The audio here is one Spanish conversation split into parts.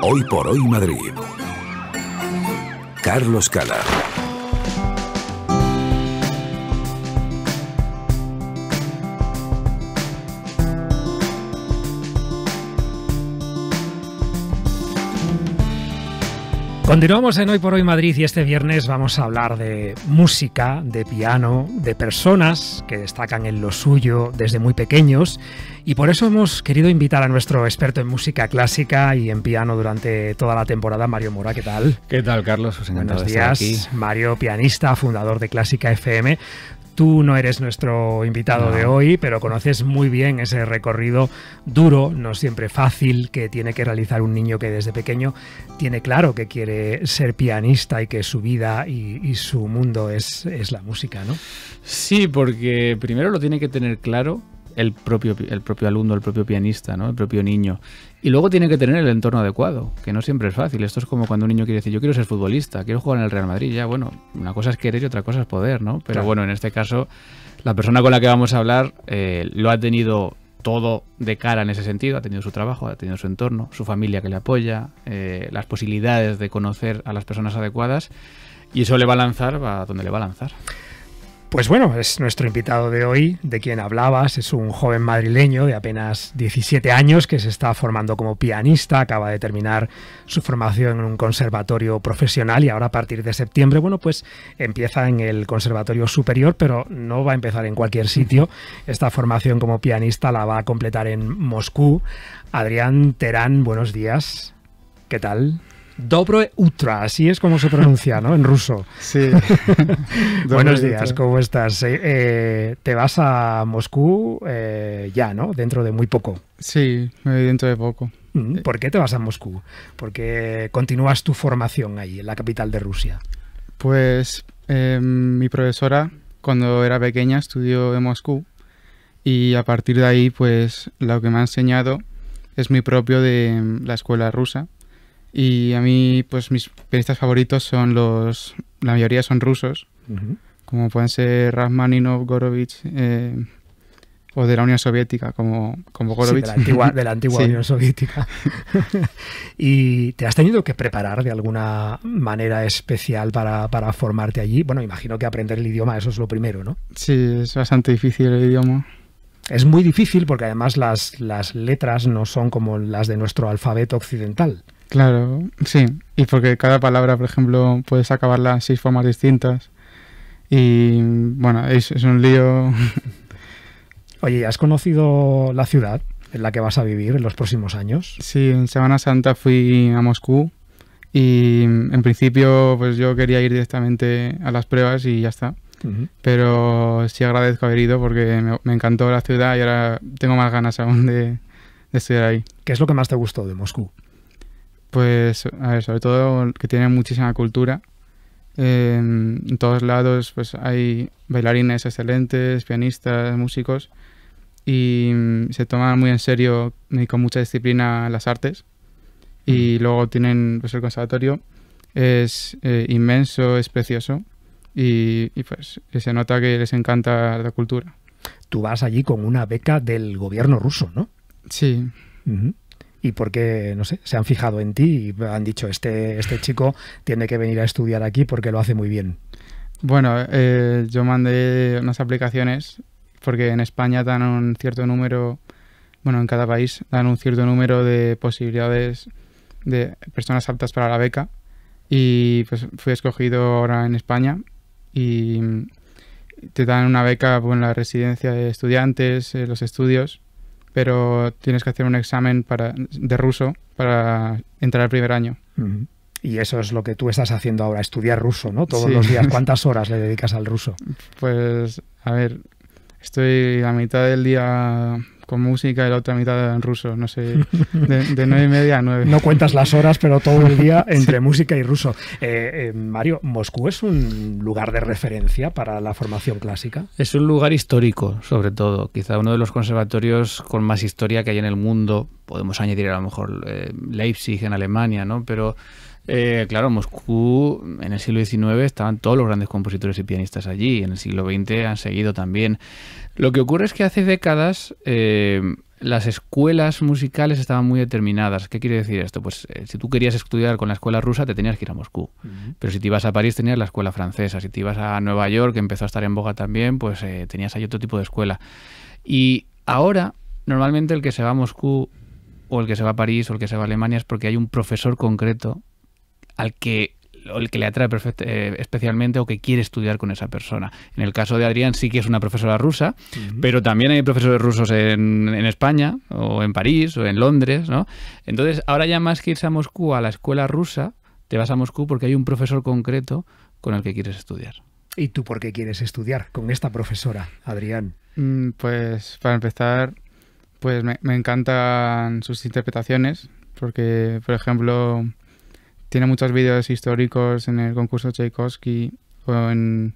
Hoy por hoy Madrid. Carlos Cala. Continuamos en Hoy por Hoy Madrid y este viernes vamos a hablar de música, de piano, de personas que destacan en lo suyo desde muy pequeños, y por eso hemos querido invitar a nuestro experto en música clásica y en piano durante toda la temporada, Mario Mora. ¿Qué tal? ¿Qué tal, Carlos? Pues encantado Buenos de estar días, aquí. Mario, pianista, fundador de Clásica FM. Tú no eres nuestro invitado de hoy, pero conoces muy bien ese recorrido duro, no siempre fácil, que tiene que realizar un niño que desde pequeño tiene claro que quiere ser pianista y que su vida y su mundo es la música, ¿no? Sí, porque primero lo tiene que tener claro el propio alumno, el propio pianista, ¿no? El propio niño. Y luego tiene que tener el entorno adecuado, que no siempre es fácil. Esto es como cuando un niño quiere decir, yo quiero ser futbolista, quiero jugar en el Real Madrid. Ya, bueno, una cosa es querer y otra cosa es poder, ¿no? Pero Claro. bueno, en este caso, la persona con la que vamos a hablar lo ha tenido todo de cara en ese sentido. Ha tenido su trabajo, ha tenido su entorno, su familia que le apoya, las posibilidades de conocer a las personas adecuadas, y eso le va a lanzar a donde le va a lanzar. Pues bueno, es nuestro invitado de hoy, de quien hablabas. Es un joven madrileño de apenas 17 años que se está formando como pianista, acaba de terminar su formación en un conservatorio profesional y ahora a partir de septiembre, bueno, pues empieza en el Conservatorio Superior, pero no va a empezar en cualquier sitio. Esta formación como pianista la va a completar en Moscú. Adrián Terán, buenos días. ¿Qué tal? Dobre Utra, así es como se pronuncia, ¿no? En ruso. Sí. Buenos días, ¿cómo estás? Te vas a Moscú ya, ¿no? Dentro de muy poco. Sí, dentro de poco. ¿Por qué te vas a Moscú? ¿Por qué continúas tu formación ahí, en la capital de Rusia? Pues mi profesora, cuando era pequeña, estudió en Moscú y a partir de ahí, pues lo que me ha enseñado es muy propio de la escuela rusa. Y a mí, pues mis pianistas favoritos son la mayoría son rusos, como pueden ser Rachmaninoff, Gorovich, o de la Unión Soviética, como Gorovich. Sí, de la antigua Sí. Unión Soviética. ¿Y te has tenido que preparar de alguna manera especial para formarte allí? Bueno, imagino que aprender el idioma, eso es lo primero, ¿no? Sí, es bastante difícil el idioma. Es muy difícil porque además las letras no son como las de nuestro alfabeto occidental. Claro, sí, y porque cada palabra, por ejemplo, puedes acabarla en 6 formas distintas y bueno, es un lío. Oye, ¿has conocido la ciudad en la que vas a vivir en los próximos años? Sí, en Semana Santa fui a Moscú y en principio pues yo quería ir directamente a las pruebas y ya está, pero sí agradezco haber ido porque me encantó la ciudad y ahora tengo más ganas aún de estudiar ahí. ¿Qué es lo que más te gustó de Moscú? Pues, a ver, sobre todo que tiene muchísima cultura. En todos lados pues hay bailarines excelentes, pianistas, músicos y se toman muy en serio y con mucha disciplina las artes. Y luego tienen pues el conservatorio, es inmenso, es precioso y pues se nota que les encanta la cultura. Tú vas allí con una beca del gobierno ruso, ¿no? Sí. ¿Y por qué, no sé, se han fijado en ti y han dicho, este chico tiene que venir a estudiar aquí porque lo hace muy bien? Bueno, yo mandé unas aplicaciones porque en España dan un cierto número, bueno, en cada país dan un cierto número de posibilidades de personas aptas para la beca y pues fui escogido ahora en España y te dan una beca en la residencia de estudiantes, los estudios, pero tienes que hacer un examen de ruso para entrar al primer año. Y eso es lo que tú estás haciendo ahora, estudiar ruso, ¿no? Todos Sí. los días. ¿Cuántas horas le dedicas al ruso? Pues, a ver, estoy la mitad del día con música y la otra mitad en ruso, no sé, de 9:30 a 9. No cuentas las horas, pero todo el día entre música y ruso. Mario, ¿Moscú es un lugar de referencia para la formación clásica? Es un lugar histórico, sobre todo. Quizá uno de los conservatorios con más historia que hay en el mundo. Podemos añadir a lo mejor Leipzig en Alemania, ¿no? Pero claro, Moscú en el siglo XIX estaban todos los grandes compositores y pianistas allí. En el siglo XX han seguido también. Lo que ocurre es que hace décadas las escuelas musicales estaban muy determinadas. ¿Qué quiere decir esto? Pues si tú querías estudiar con la escuela rusa, te tenías que ir a Moscú. Pero si te ibas a París, tenías la escuela francesa. Si te ibas a Nueva York, que empezó a estar en boga también, pues tenías ahí otro tipo de escuela. Y ahora, normalmente el que se va a Moscú, o el que se va a París, o el que se va a Alemania, es porque hay un profesor concreto al que o el que le atrae especialmente o que quiere estudiar con esa persona. En el caso de Adrián sí que es una profesora rusa, pero también hay profesores rusos en España o en París o en Londres, ¿no? Entonces, ahora ya más que irse a Moscú a la escuela rusa, te vas a Moscú porque hay un profesor concreto con el que quieres estudiar. ¿Y tú por qué quieres estudiar con esta profesora, Adrián? Pues para empezar, pues me encantan sus interpretaciones, porque, por ejemplo, tiene muchos vídeos históricos en el concurso Tchaikovsky o en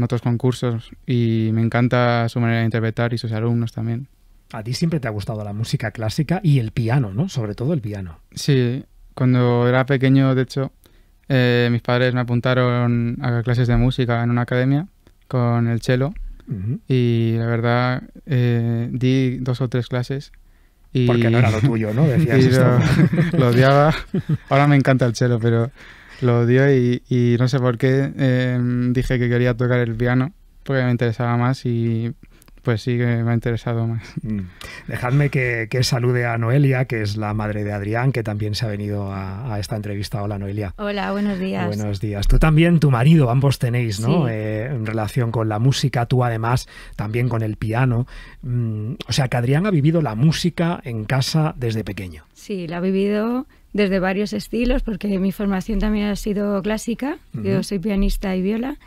otros concursos, y me encanta su manera de interpretar y sus alumnos también. A ti siempre te ha gustado la música clásica y el piano, ¿no? Sobre todo el piano. Sí, cuando era pequeño, de hecho, mis padres me apuntaron a clases de música en una academia con el cello, y la verdad di 2 o 3 clases. Porque no era lo tuyo, ¿no? Decías esto. Lo odiaba. Ahora me encanta el cello, pero lo odio y no sé por qué dije que quería tocar el piano, porque me interesaba más, y pues sí que me ha interesado más. Dejadme que salude a Noelia, que es la madre de Adrián, que también se ha venido a esta entrevista. Hola, Noelia. Hola, buenos días. Buenos días. Tú también, tu marido, ambos tenéis, ¿no? Sí. En relación con la música, tú además también con el piano. O sea, que Adrián ha vivido la música en casa desde pequeño. Sí, la he vivido desde varios estilos, porque mi formación también ha sido clásica. Yo soy pianista y viola.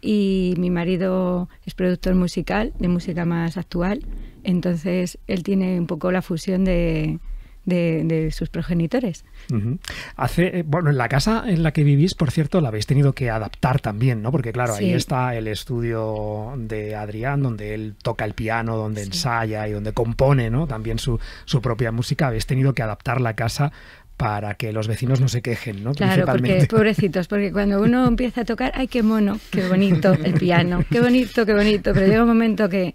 Y mi marido es productor musical, de música más actual, entonces él tiene un poco la fusión de sus progenitores. Bueno, en la casa en la que vivís, por cierto, la habéis tenido que adaptar también, ¿no? Porque claro, Sí. ahí está el estudio de Adrián, donde él toca el piano, donde ensaya y donde compone, ¿no? También su propia música. Habéis tenido que adaptar la casa para que los vecinos no se quejen, ¿no? Claro, porque pobrecitos, porque cuando uno empieza a tocar, ¡ay, qué mono, qué bonito el piano, qué bonito, pero llega un momento que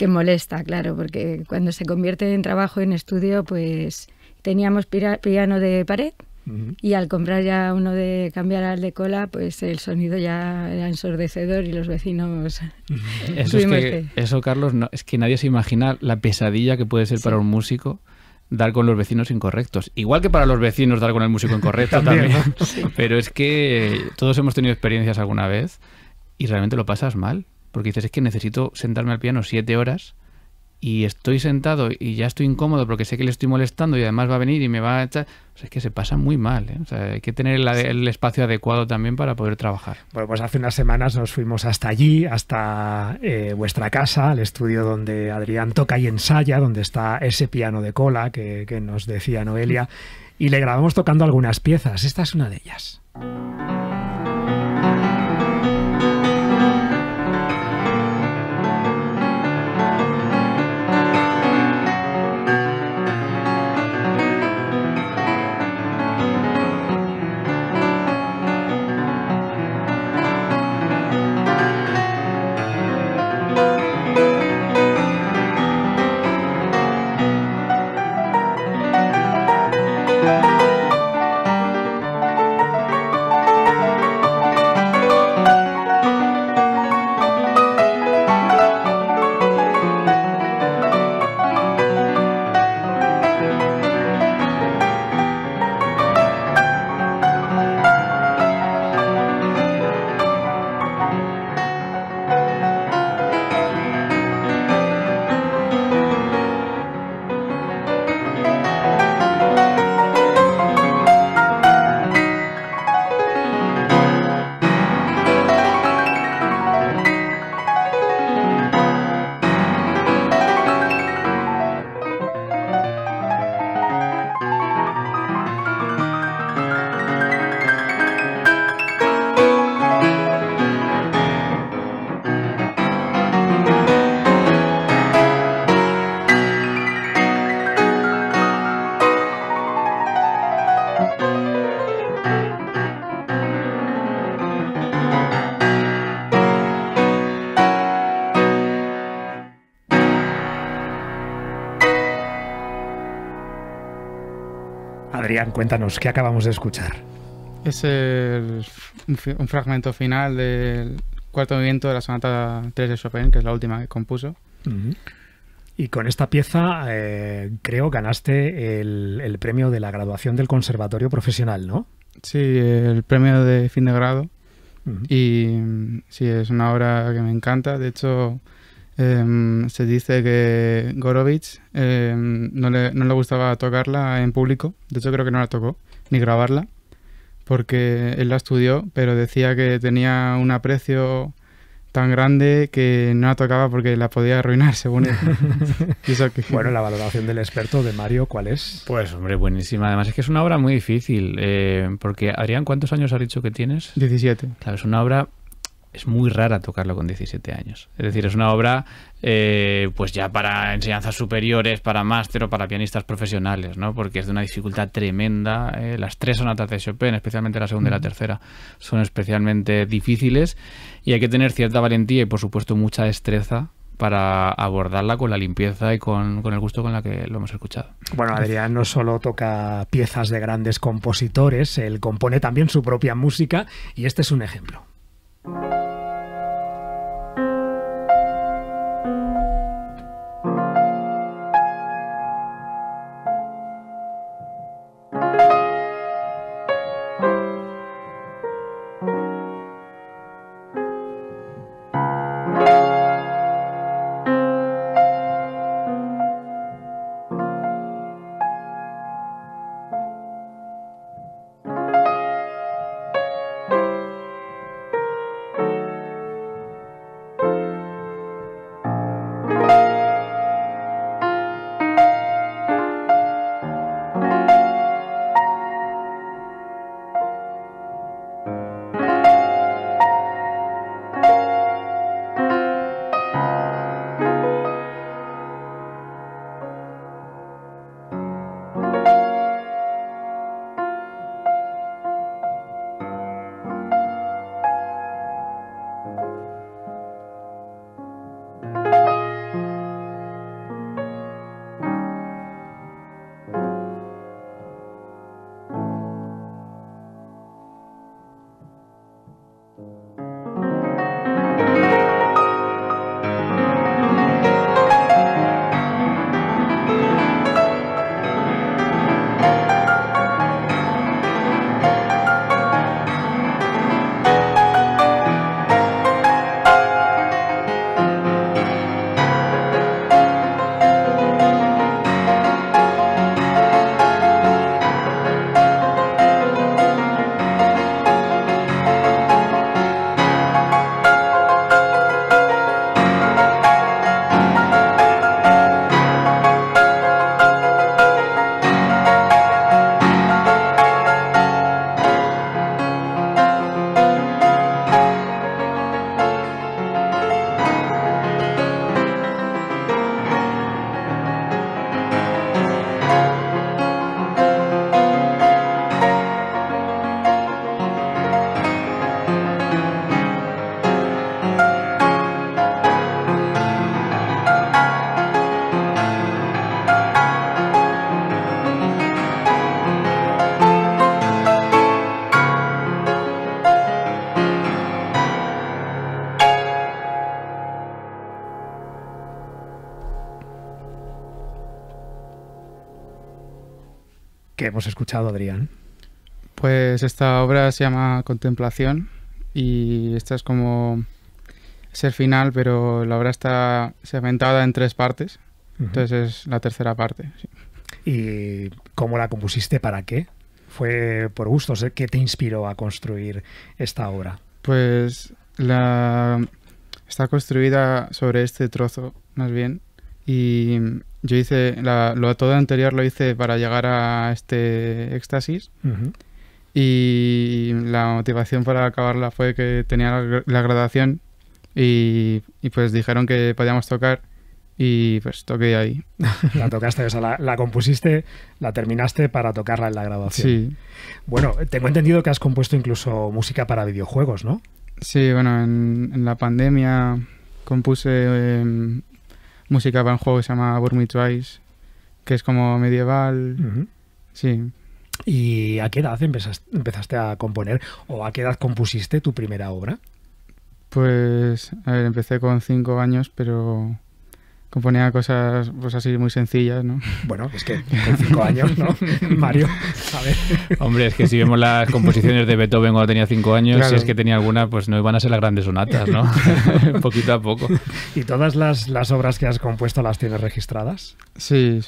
molesta, claro, porque cuando se convierte en trabajo en estudio, pues teníamos piano de pared, y al comprar ya uno de cambiar al de cola, pues el sonido ya era ensordecedor y los vecinos... Eso, Carlos, no, es que nadie se imagina la pesadilla que puede ser para un músico dar con los vecinos incorrectos. Igual que para los vecinos dar con el músico incorrecto también. ¿No? Sí. Pero es que todos hemos tenido experiencias alguna vez y realmente lo pasas mal. Porque dices, es que necesito sentarme al piano 7 horas y estoy sentado y ya estoy incómodo porque sé que le estoy molestando y además va a venir y me va a echar... O sea, es que se pasa muy mal, ¿eh? O sea, hay que tener el espacio adecuado también para poder trabajar. Bueno, pues hace unas semanas nos fuimos hasta allí, hasta vuestra casa, al estudio donde Adrián toca y ensaya, donde está ese piano de cola que nos decía Noelia, y le grabamos tocando algunas piezas. Esta es una de ellas. Adrián, cuéntanos, ¿qué acabamos de escuchar? Es un fragmento final del cuarto movimiento de la sonata 3 de Chopin, que es la última que compuso. Y con esta pieza creo ganaste el premio de la graduación del Conservatorio Profesional, ¿no? Sí, el premio de fin de grado. Y sí, es una obra que me encanta. De hecho, se dice que Gorovich no le gustaba tocarla en público. De hecho, creo que no la tocó, ni grabarla, porque él la estudió, pero decía que tenía un aprecio tan grande que no la tocaba porque la podía arruinar, según él. Bueno, la valoración del experto de Mario, ¿cuál es? Pues, hombre, buenísima. Además, es que es una obra muy difícil, porque, Adrián, ¿cuántos años has dicho que tienes? 17. Claro, es una obra... Es muy rara tocarlo con 17 años. Es decir, es una obra pues ya para enseñanzas superiores, para máster o para pianistas profesionales, ¿no? Porque es de una dificultad tremenda. Las 3 sonatas de Chopin, especialmente la segunda y la tercera, son especialmente difíciles y hay que tener cierta valentía y, por supuesto, mucha destreza para abordarla con la limpieza y con el gusto con la que lo hemos escuchado. Bueno, Adrián no solo toca piezas de grandes compositores, él compone también su propia música y este es un ejemplo. ¿Qué hemos escuchado, Adrián? Pues esta obra se llama Contemplación y esta es como es el final, pero la obra está segmentada en 3 partes, entonces es la tercera parte. Sí. ¿Y cómo la compusiste? ¿Para qué? ¿Fue por gusto? ¿Qué te inspiró a construir esta obra? Pues está construida sobre este trozo, más bien, y yo hice todo anterior lo hice para llegar a este éxtasis. Y la motivación para acabarla fue que tenía la graduación y pues dijeron que podíamos tocar y pues toqué ahí. La tocaste, o sea, la compusiste, la terminaste para tocarla en la graduación. Sí. Bueno, tengo entendido que has compuesto incluso música para videojuegos, ¿no? Sí, bueno, en la pandemia compuse música para un juego que se llama Burn Me Twice, que es como medieval. Sí. ¿Y a qué edad empezaste a componer o a qué edad compusiste tu primera obra? Pues, a ver, empecé con 5 años, pero componía cosas pues así muy sencillas, ¿no? Bueno, es que con 5 años, ¿no? Mario, a ver. Hombre, es que si vemos las composiciones de Beethoven cuando tenía 5 años, Claro. si es que tenía alguna, pues no iban a ser las grandes sonatas, ¿no? Poquito a poco. ¿Y todas las obras que has compuesto las tienes registradas? Sí,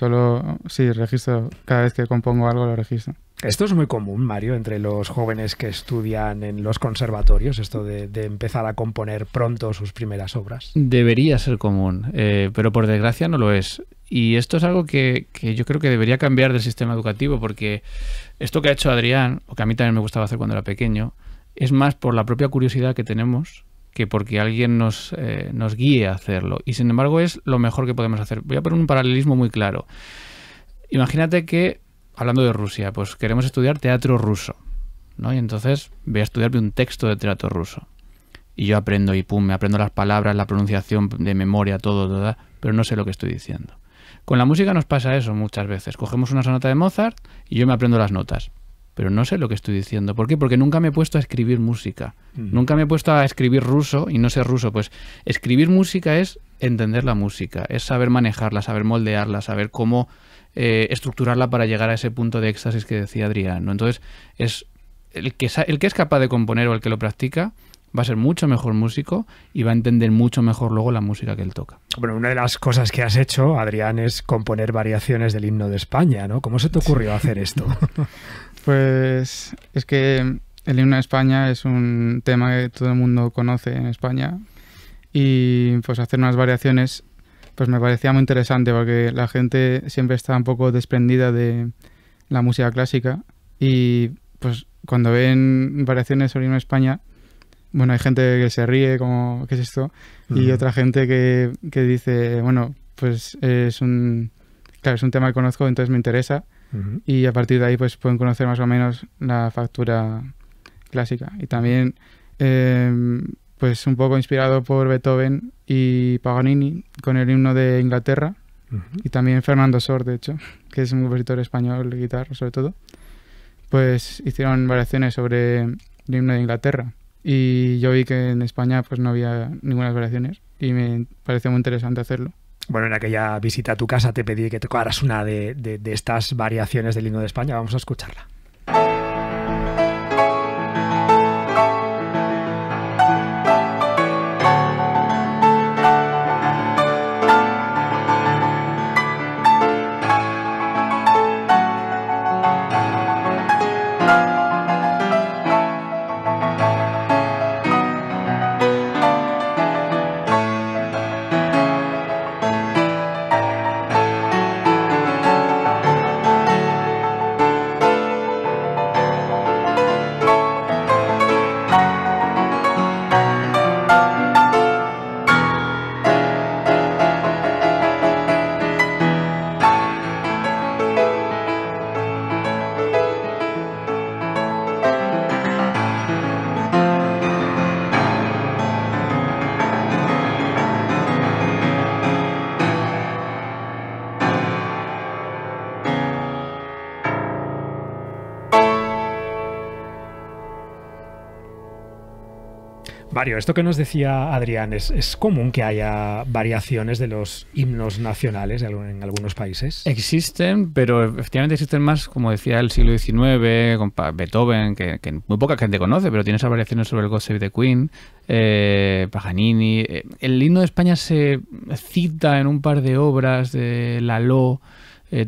registro. Cada vez que compongo algo lo registro. Esto es muy común, Mario, entre los jóvenes que estudian en los conservatorios, esto de empezar a componer pronto sus primeras obras. Debería ser común, pero por desgracia no lo es. Y esto es algo que yo creo que debería cambiar del sistema educativo, porque esto que ha hecho Adrián, o que a mí también me gustaba hacer cuando era pequeño, es más por la propia curiosidad que tenemos que porque alguien nos guíe a hacerlo. Y sin embargo es lo mejor que podemos hacer. Voy a poner un paralelismo muy claro. Imagínate que, hablando de Rusia, pues queremos estudiar teatro ruso, ¿no? Y entonces voy a estudiarme un texto de teatro ruso. Y yo aprendo y pum, me aprendo las palabras, la pronunciación de memoria, todo, pero no sé lo que estoy diciendo. Con la música nos pasa eso muchas veces. Cogemos una sonata de Mozart y yo me aprendo las notas, pero no sé lo que estoy diciendo. ¿Por qué? Porque nunca me he puesto a escribir música. Nunca me he puesto a escribir ruso y no sé ruso. Pues escribir música es entender la música, es saber manejarla, saber moldearla, saber cómo estructurarla para llegar a ese punto de éxtasis que decía Adrián, ¿no? Entonces, es el que es capaz de componer o el que lo practica va a ser mucho mejor músico y va a entender mucho mejor luego la música que él toca. Bueno, una de las cosas que has hecho, Adrián, es componer variaciones del himno de España, ¿no? ¿Cómo se te ocurrió hacer esto? Pues es que el himno de España es un tema que todo el mundo conoce en España y pues hacer unas variaciones pues me parecía muy interesante porque la gente siempre está un poco desprendida de la música clásica y pues cuando ven variaciones sobre el himno de España, bueno, hay gente que se ríe como ¿qué es esto? Y otra gente que dice, bueno, pues es un tema que conozco, entonces me interesa. Y a partir de ahí pues pueden conocer más o menos la factura clásica. Y también pues un poco inspirado por Beethoven y Paganini con el himno de Inglaterra y también Fernando Sor, de hecho, que es un compositor español de guitarra sobre todo, pues hicieron variaciones sobre el himno de Inglaterra y yo vi que en España pues no había ninguna variaciones y me pareció muy interesante hacerlo. Bueno, en aquella visita a tu casa te pedí que tocaras una de estas variaciones del himno de España. Vamos a escucharla. Mario, esto que nos decía Adrián, ¿es común que haya variaciones de los himnos nacionales en algunos países? Existen, pero efectivamente existen más, como decía, el siglo XIX, con Beethoven, que muy poca gente conoce, pero tiene esas variaciones sobre el God Save the Queen, Paganini. El himno de España se cita en un par de obras de Lalo,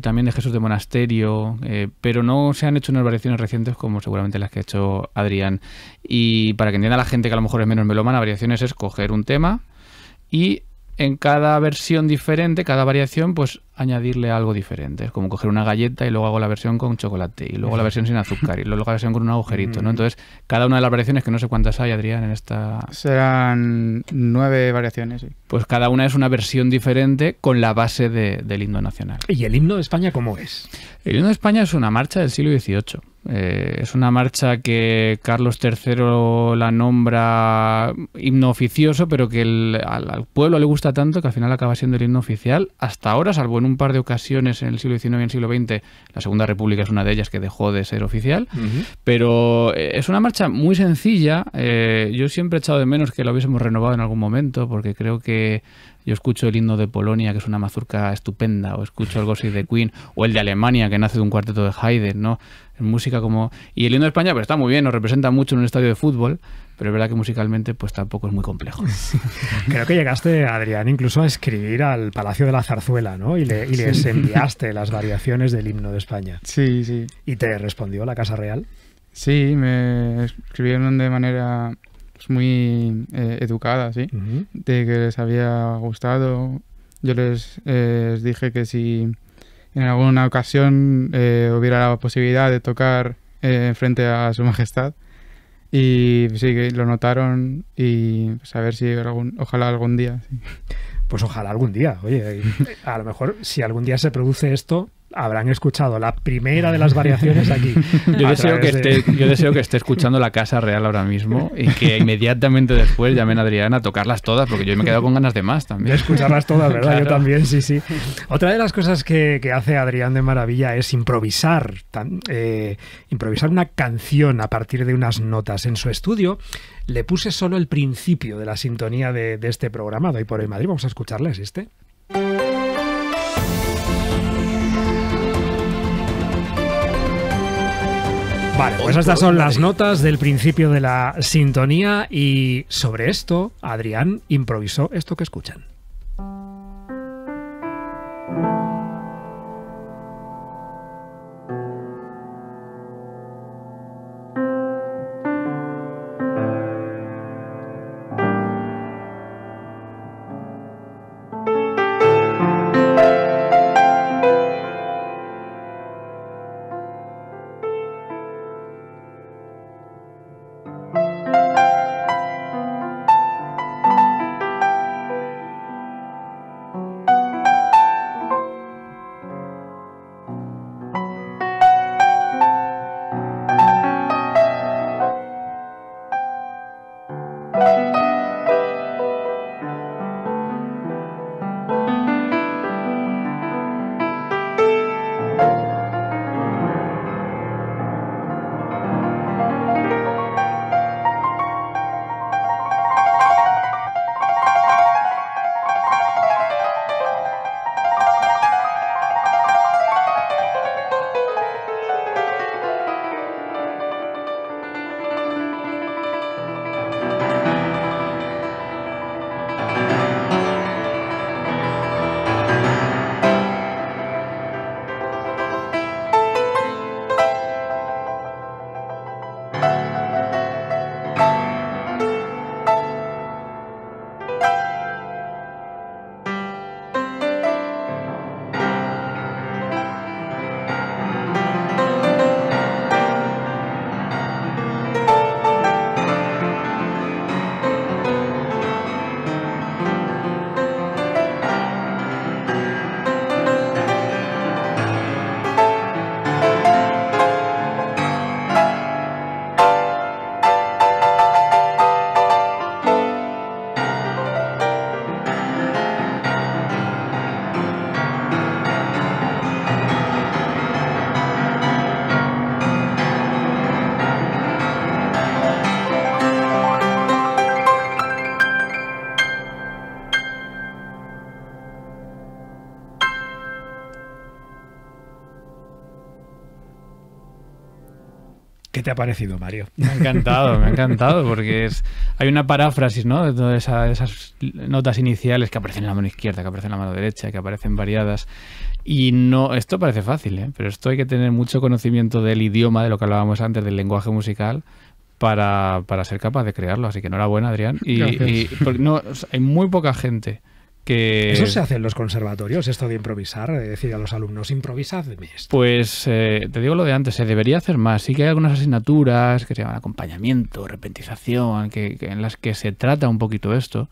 también de Jesús de Monasterio, pero no se han hecho unas variaciones recientes como seguramente las que ha hecho Adrián. Y para que entienda la gente que a lo mejor es menos melómana, variaciones es coger un tema y en cada versión diferente, cada variación, pues añadirle algo diferente. Es como coger una galleta y luego hago la versión con chocolate y luego la versión sin azúcar y luego la versión con un agujerito, ¿no? Entonces, cada una de las variaciones, que no sé cuántas hay, Adrián, en esta... Serán 9 variaciones, sí. Pues cada una es una versión diferente con la base del himno nacional. ¿Y el himno de España cómo es? El himno de España es una marcha del siglo XVIII. Es una marcha que Carlos III la nombra himno oficioso, pero que al pueblo le gusta tanto que al final acaba siendo el himno oficial. Hasta ahora, salvo en un par de ocasiones en el siglo XIX y en el siglo XX, la Segunda República es una de ellas que dejó de ser oficial. Pero es una marcha muy sencilla. Yo siempre he echado de menos que la hubiésemos renovado en algún momento, porque creo que yo escucho el himno de Polonia, que es una mazurca estupenda, o escucho el Gossip de Queen, o el de Alemania, que nace de un cuarteto de Haydn, ¿no? En música como... Y el himno de España, pues está muy bien, nos representa mucho en un estadio de fútbol, pero es verdad que musicalmente pues tampoco es muy complejo. Creo que llegaste, Adrián, incluso a escribir al Palacio de la Zarzuela, ¿no? Y les enviaste las variaciones del himno de España. Sí, sí. ¿Y te respondió la Casa Real? Sí, me escribieron de manera pues, muy educada, ¿sí? De que les había gustado. Yo les dije que si en alguna ocasión hubiera la posibilidad de tocar frente a Su Majestad. Y sí, que lo notaron y pues, a ver si ojalá algún día. Sí. Pues ojalá algún día. Oye, a lo mejor si algún día se produce esto, habrán escuchado la primera de las variaciones aquí. Yo deseo que esté escuchando la Casa Real ahora mismo y que inmediatamente después llamen a Adrián a tocarlas todas, porque yo me he quedado con ganas de más también. De escucharlas todas, ¿verdad? Claro. Yo también, sí, sí. Otra de las cosas que hace Adrián de maravilla es improvisar una canción a partir de unas notas. En su estudio le puse solo el principio de la sintonía de este programa de Hoy por Hoy Madrid. Vamos a escucharles este. Vale, pues estas son las notas del principio de la sintonía y sobre esto Adrián improvisó esto que escuchan. ¿Qué te ha parecido, Mario? Me ha encantado, porque hay una paráfrasis, ¿no? De todas esas notas iniciales que aparecen en la mano izquierda, que aparecen en la mano derecha, que aparecen variadas. Y no, esto parece fácil, ¿eh? Pero esto hay que tener mucho conocimiento del idioma, de lo que hablábamos antes, del lenguaje musical, para ser capaz de crearlo. Así que enhorabuena, Adrián. Porque no, hay muy poca gente que... ¿Eso se hace en los conservatorios, esto de improvisar? De decir a los alumnos, improvisadme esto. Pues te digo lo de antes, se debería hacer más. Sí que hay algunas asignaturas que se llaman acompañamiento, repentización, en las que se trata un poquito esto,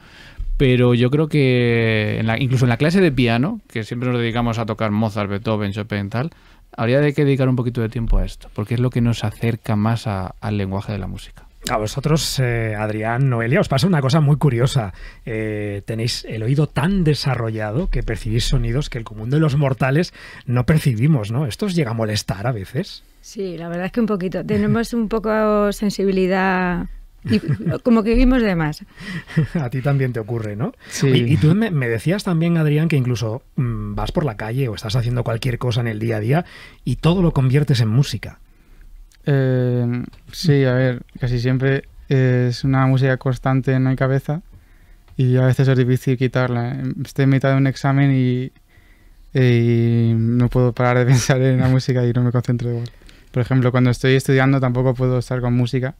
Pero yo creo que incluso en la clase de piano, que siempre nos dedicamos a tocar Mozart, Beethoven, Chopin, tal, habría de que dedicar un poquito de tiempo a esto, porque es lo que nos acerca más al lenguaje de la música. A vosotros, Adrián, Noelia, os pasa una cosa muy curiosa. Tenéis el oído tan desarrollado que percibís sonidos que el común de los mortales no percibimos, ¿no? ¿Esto os llega a molestar a veces? Sí, la verdad es que un poquito. Tenemos un poco sensibilidad y como que vimos de más. A ti también te ocurre, ¿no? Sí. Y tú me decías también, Adrián, que incluso vas por la calle o estás haciendo cualquier cosa en el día a día y todo lo conviertes en música. Sí, a ver, casi siempre es una música constante en mi cabeza y a veces es difícil quitarla. Estoy en mitad de un examen y no puedo parar de pensar en la música y no me concentro igual. Por ejemplo, cuando estoy estudiando tampoco puedo estar con música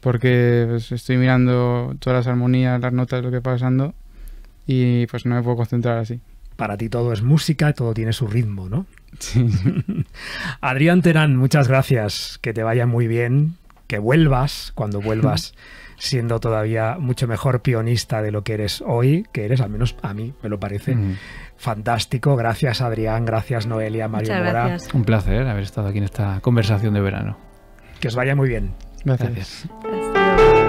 porque pues, estoy mirando todas las armonías, las notas, lo que va pasando y pues no me puedo concentrar así. Para ti todo es música, todo tiene su ritmo, ¿no? Sí. Adrián Terán, muchas gracias, que te vaya muy bien, que vuelvas, cuando vuelvas siendo todavía mucho mejor pianista de lo que eres hoy, que eres, al menos a mí me lo parece, fantástico. Gracias, Adrián, gracias, Noelia, Mario Mora. Gracias. Un placer haber estado aquí en esta conversación de verano. Que os vaya muy bien. Gracias. Gracias. Hasta luego.